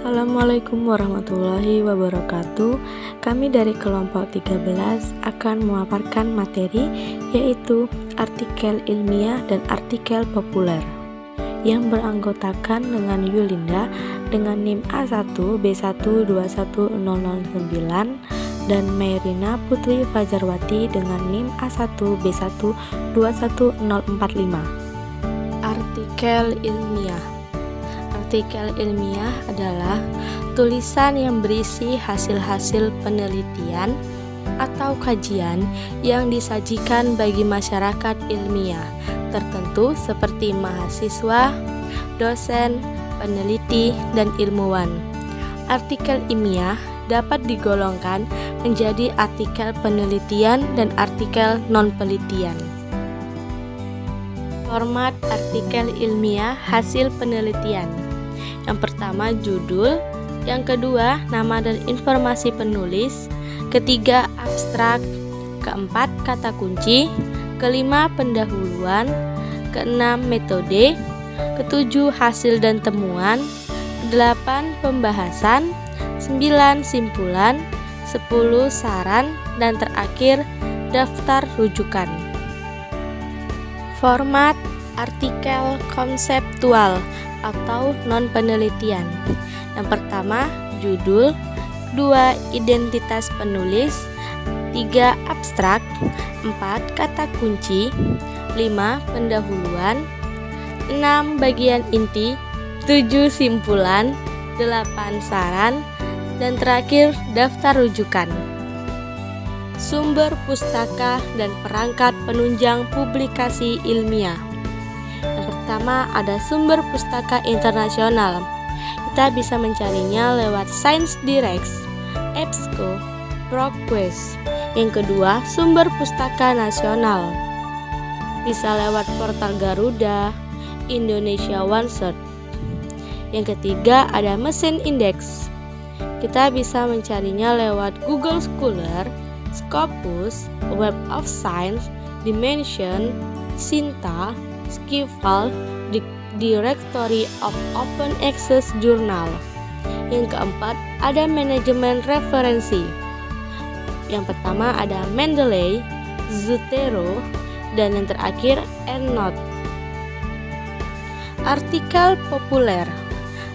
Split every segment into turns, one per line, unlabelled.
Assalamualaikum warahmatullahi wabarakatuh. Kami dari kelompok 13 akan memaparkan materi yaitu artikel ilmiah dan artikel populer yang beranggotakan dengan Yulinda dengan NIM A1B1210009 dan Mairina Putri Fajarwati dengan NIM A1B1211045. Artikel ilmiah. Artikel ilmiah adalah tulisan yang berisi hasil-hasil penelitian atau kajian yang disajikan bagi masyarakat ilmiah tertentu seperti mahasiswa, dosen, peneliti, dan ilmuwan. Artikel ilmiah dapat digolongkan menjadi artikel penelitian dan artikel non-penelitian. Format artikel ilmiah hasil penelitian. Yang pertama judul, yang kedua nama dan informasi penulis, ketiga abstrak, keempat kata kunci, kelima pendahuluan, keenam metode, ketujuh hasil dan temuan, kedelapan pembahasan, 9 simpulan, 10 saran, dan terakhir daftar rujukan. Format artikel konseptual atau non-penelitian. Yang pertama judul, kedua identitas penulis, 3 abstrak, 4 kata kunci, 5 pendahuluan, 6 bagian inti, 7 simpulan, 8 saran, dan terakhir daftar rujukan. Sumber pustaka dan perangkat penunjang publikasi ilmiah. Yang pertama ada sumber pustaka internasional. Kita bisa mencarinya lewat Science Direct, EBSCO, ProQuest. Yang kedua sumber pustaka nasional. Bisa lewat portal Garuda, Indonesia OneSearch. Yang ketiga ada mesin indeks. Kita bisa mencarinya lewat Google Scholar, Scopus, Web of Science, Dimension, Sinta, Skival, Directory of Open Access Journal. Yang keempat ada manajemen referensi. Yang pertama ada Mendeley, Zotero, dan yang terakhir EndNote. Artikel populer.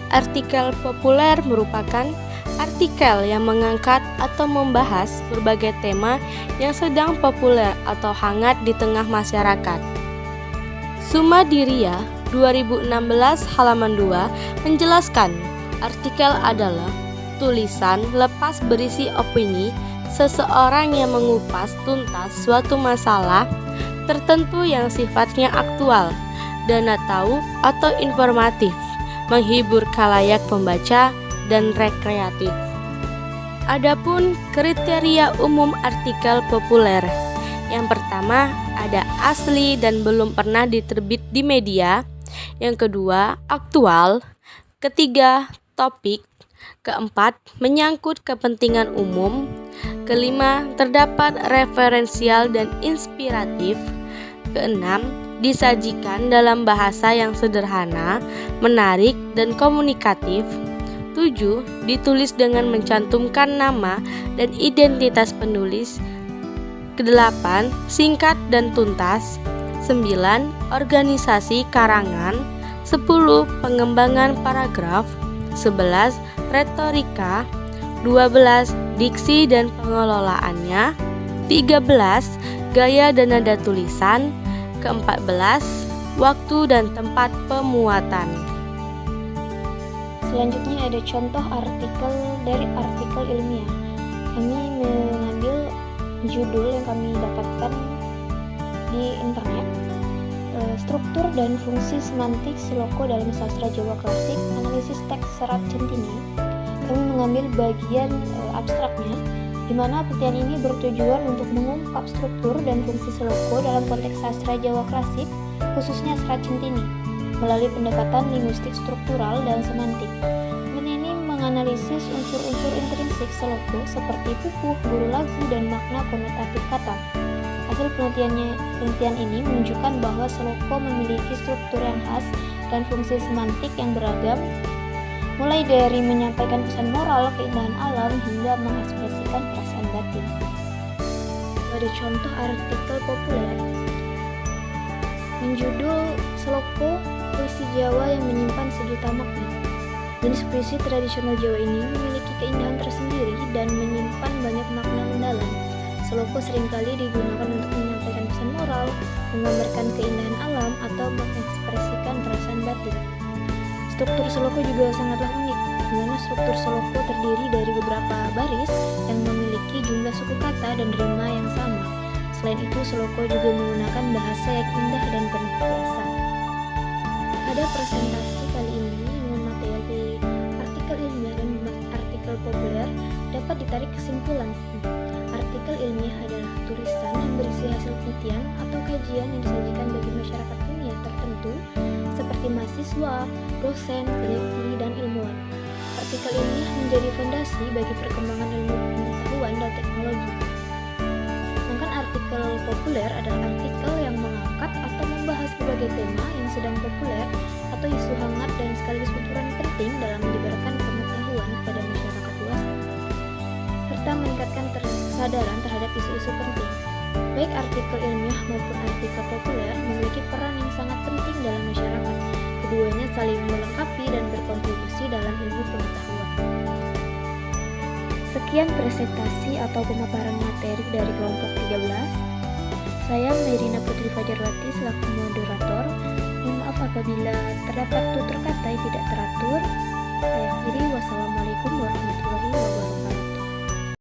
Artikel populer merupakan artikel yang mengangkat atau membahas berbagai tema yang sedang populer atau hangat di tengah masyarakat. Sumadiria 2016 halaman 2 menjelaskan artikel adalah tulisan lepas berisi opini seseorang yang mengupas tuntas suatu masalah tertentu yang sifatnya aktual, dana tahu atau informatif, menghibur khalayak pembaca, dan rekreatif. Adapun kriteria umum artikel populer. Yang pertama ada asli dan belum pernah diterbit di media. Yang kedua aktual. Ketiga topik. Keempat menyangkut kepentingan umum. Kelima terdapat referensial dan inspiratif. Keenam disajikan dalam bahasa yang sederhana, menarik, dan komunikatif. 7. Ditulis dengan mencantumkan nama dan identitas penulis. Ke-8. Singkat dan tuntas. 9. Organisasi karangan. 10. Pengembangan paragraf. 11. Retorika. 12. Diksi dan pengelolaannya. 13. Gaya dan nada tulisan. Ke-14. Waktu dan tempat pemuatan.
Selanjutnya ada contoh artikel dari artikel ilmiah. Kami mengambil judul yang kami dapatkan di internet, struktur dan fungsi semantik Siloko dalam sastra Jawa klasik, analisis teks serat Centini. Kami mengambil bagian abstraknya, di mana penelitian ini bertujuan untuk mengungkap struktur dan fungsi Siloko dalam konteks sastra Jawa klasik, khususnya serat Centini, melalui pendekatan linguistik struktural dan semantik. Penelitian ini menganalisis unsur-unsur intrinsik Siloko seperti pupuh, guru lagu, dan makna konotatif kata. Hasil penelitian ini menunjukkan bahwa Siloko memiliki struktur yang khas dan fungsi semantik yang beragam, mulai dari menyampaikan pesan moral, keindahan alam, hingga mengekspresikan perasaan batin. Ada contoh artikel populer menjudul Seloko, puisi Jawa yang menyimpan sejuta makna. Jenis puisi tradisional Jawa ini memiliki keindahan tersendiri dan menyimpan banyak makna mendalam. Seloko seringkali digunakan untuk menyampaikan pesan moral, menggambarkan keindahan alam, atau mengekspresikan perasaan batin. Struktur seloko juga sangatlah unik, di mana struktur seloko terdiri dari beberapa baris yang memiliki jumlah suku kata dan rima yang sama. Selain itu, seloko juga menggunakan bahasa yang indah dan penuh perasaan. Pada presentasi kali ini dengan materi artikel ilmiah dan artikel populer dapat ditarik kesimpulan. Artikel ilmiah adalah tulisan yang berisi hasil penelitian atau kajian yang disajikan bagi masyarakat dunia tertentu seperti mahasiswa, dosen, peneliti, dan ilmuwan. Artikel ilmiah menjadi fondasi bagi perkembangan ilmu pengetahuan dan teknologi. Sedangkan artikel populer adalah artikel yang mengangkat atau membahas berbagai tema yang sedang populer atau isu hangat dan sekaligus berperan penting dalam menyebarkan pengetahuan kepada masyarakat luas, serta meningkatkan kesadaran terhadap isu-isu penting. Baik artikel ilmiah maupun artikel populer memiliki peran yang sangat penting dalam masyarakat. Keduanya saling melengkapi dan berkontribusi dalam ilmu pengetahuan. Sekian presentasi atau pemaparan materi dari kelompok 13. Saya Merina Putri Fajarwati selaku moderator. Mohon maaf apabila terdapat tutur kata yang tidak teratur. Saya akhiri, wassalamualaikum warahmatullahi wabarakatuh.